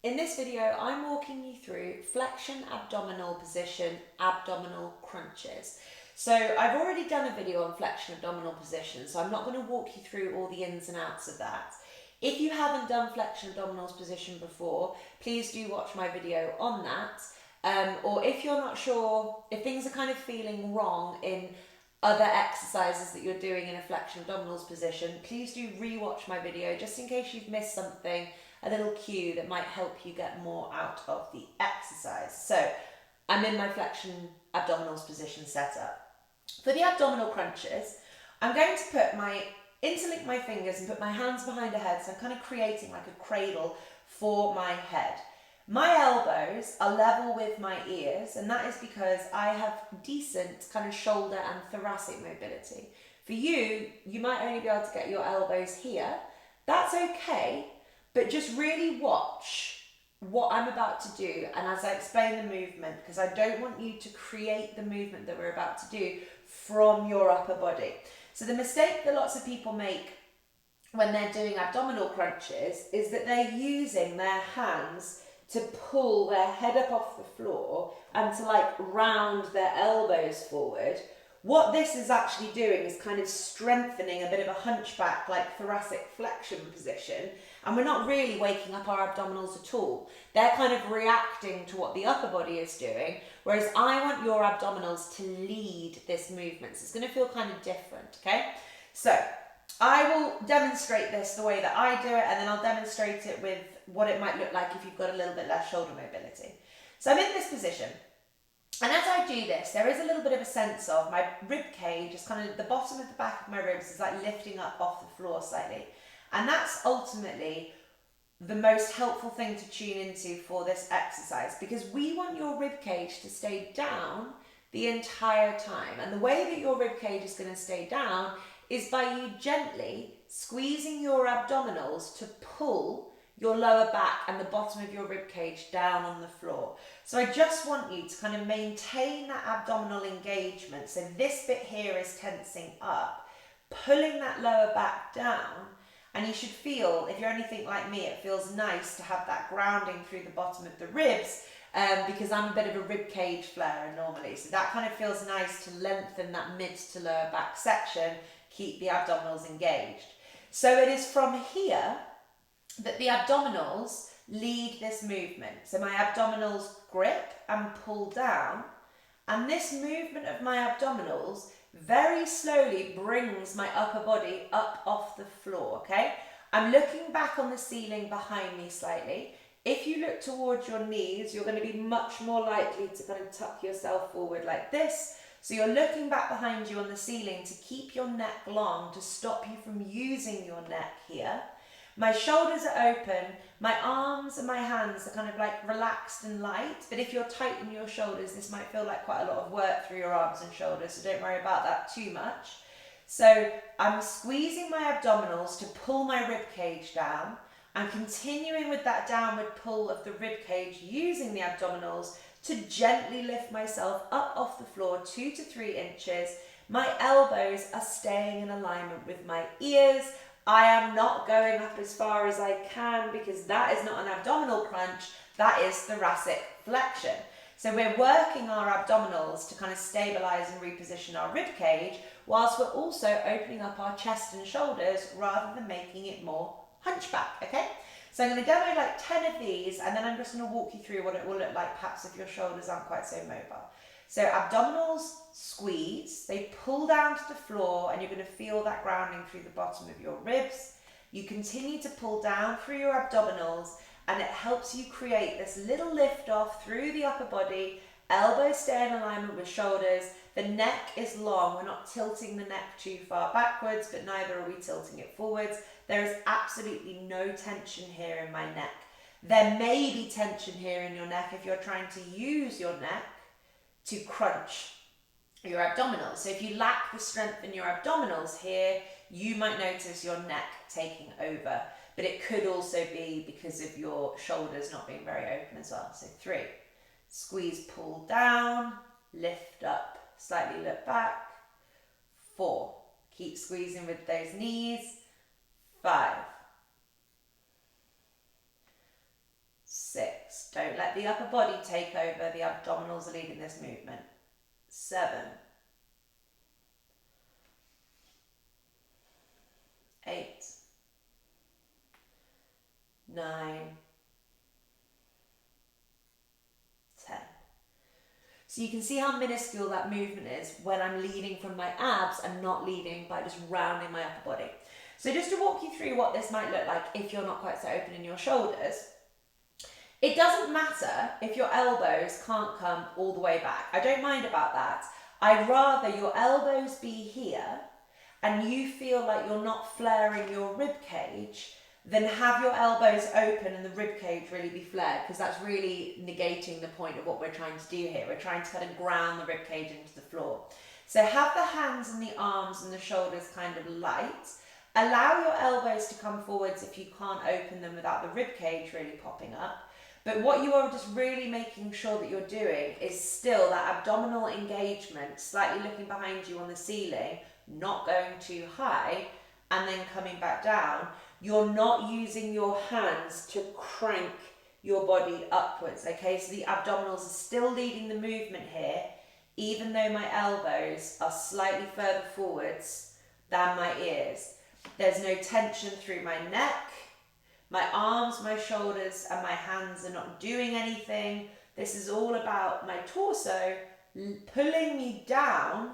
In this video, I'm walking you through flexion abdominal position, abdominal crunches. So I've already done a video on flexion abdominal position, so I'm not going to walk you through all the ins and outs of that. If you haven't done flexion abdominals position before, please do watch my video on that. Or if you're not sure, if things are kind of feeling wrong in other exercises that you're doing in a flexion abdominals position, please do re-watch my video just in case you've missed something, a little cue that might help you get more out of the exercise. So I'm in my flexion abdominals position setup. For the abdominal crunches, I'm going to interlink my fingers and put my hands behind the head, so I'm kind of creating like a cradle for my head. My elbows are level with my ears, and that is because I have decent kind of shoulder and thoracic mobility. For you, you might only be able to get your elbows here. That's okay, but just really watch what I'm about to do, and as I explain the movement, because I don't want you to create the movement that we're about to do from your upper body. So the mistake that lots of people make when they're doing abdominal crunches is that they're using their hands to pull their head up off the floor and to like round their elbows forward. What this is actually doing is kind of strengthening a bit of a hunchback, like thoracic flexion position, and we're not really waking up our abdominals at all. They're kind of reacting to what the upper body is doing, whereas I want your abdominals to lead this movement. So it's going to feel kind of different, okay? So I will demonstrate this the way that I do it, and then I'll demonstrate it with what it might look like if you've got a little bit less shoulder mobility. So I'm in this position, and as I do this, there is a little bit of a sense of my rib cage, just kind of the bottom of the back of my ribs is like lifting up off the floor slightly. And that's ultimately the most helpful thing to tune into for this exercise, because we want your rib cage to stay down the entire time. And the way that your rib cage is going to stay down is by you gently squeezing your abdominals to pull your lower back and the bottom of your rib cage down on the floor. So I just want you to kind of maintain that abdominal engagement. So this bit here is tensing up, pulling that lower back down, and you should feel, if you're anything like me, it feels nice to have that grounding through the bottom of the ribs, because I'm a bit of a rib cage flarer normally. So that kind of feels nice to lengthen that mid to lower back section, keep the abdominals engaged. So it is from here that the abdominals lead this movement. So my abdominals grip and pull down, and this movement of my abdominals very slowly brings my upper body up off the floor, okay? I'm looking back on the ceiling behind me slightly. If you look towards your knees, you're going to be much more likely to kind of tuck yourself forward like this. So you're looking back behind you on the ceiling to keep your neck long, to stop you from using your neck here. My shoulders are open, my arms and my hands are kind of like relaxed and light, but if you're tight in your shoulders, this might feel like quite a lot of work through your arms and shoulders, so don't worry about that too much. So I'm squeezing my abdominals to pull my rib cage down. I'm continuing with that downward pull of the rib cage using the abdominals to gently lift myself up off the floor 2 to 3 inches. My elbows are staying in alignment with my ears. I am not going up as far as I can, because that is not an abdominal crunch, that is thoracic flexion. So we're working our abdominals to kind of stabilize and reposition our rib cage, whilst we're also opening up our chest and shoulders rather than making it more hunchback, okay? So I'm going to demo like 10 of these, and then I'm just going to walk you through what it will look like perhaps if your shoulders aren't quite so mobile. So abdominals squeeze, they pull down to the floor, and you're going to feel that grounding through the bottom of your ribs. You continue to pull down through your abdominals, and it helps you create this little lift off through the upper body. Elbows stay in alignment with shoulders. The neck is long. We're not tilting the neck too far backwards, but neither are we tilting it forwards. There is absolutely no tension here in my neck. There may be tension here in your neck if you're trying to use your neck to crunch your abdominals. So if you lack the strength in your abdominals here, you might notice your neck taking over, but it could also be because of your shoulders not being very open as well. So 3, squeeze, pull down, lift up, slightly look back. 4, keep squeezing with those knees. 5, 6, Don't let the upper body take over. The abdominals are leading this movement. 7, 8, 9, 10. So you can see how minuscule that movement is when I'm leading from my abs and not leading by just rounding my upper body. So just to walk you through what this might look like if you're not quite so open in your shoulders, it doesn't matter if your elbows can't come all the way back. I don't mind about that. I'd rather your elbows be here and you feel like you're not flaring your rib cage than have your elbows open and the rib cage really be flared, because that's really negating the point of what we're trying to do here. We're trying to kind of ground the rib cage into the floor. So have the hands and the arms and the shoulders kind of light. Allow your elbows to come forwards if you can't open them without the rib cage really popping up. But what you are just really making sure that you're doing is still that abdominal engagement, slightly looking behind you on the ceiling, not going too high, and then coming back down. You're not using your hands to crank your body upwards, okay? So the abdominals are still leading the movement here, even though my elbows are slightly further forwards than my ears. There's no tension through my neck. My arms, my shoulders, and my hands are not doing anything. This is all about my torso pulling me down,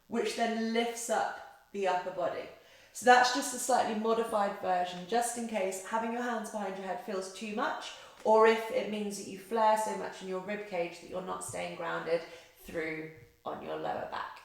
which then lifts up the upper body. So that's just a slightly modified version, just in case having your hands behind your head feels too much, or if it means that you flare so much in your rib cage that you're not staying grounded through on your lower back.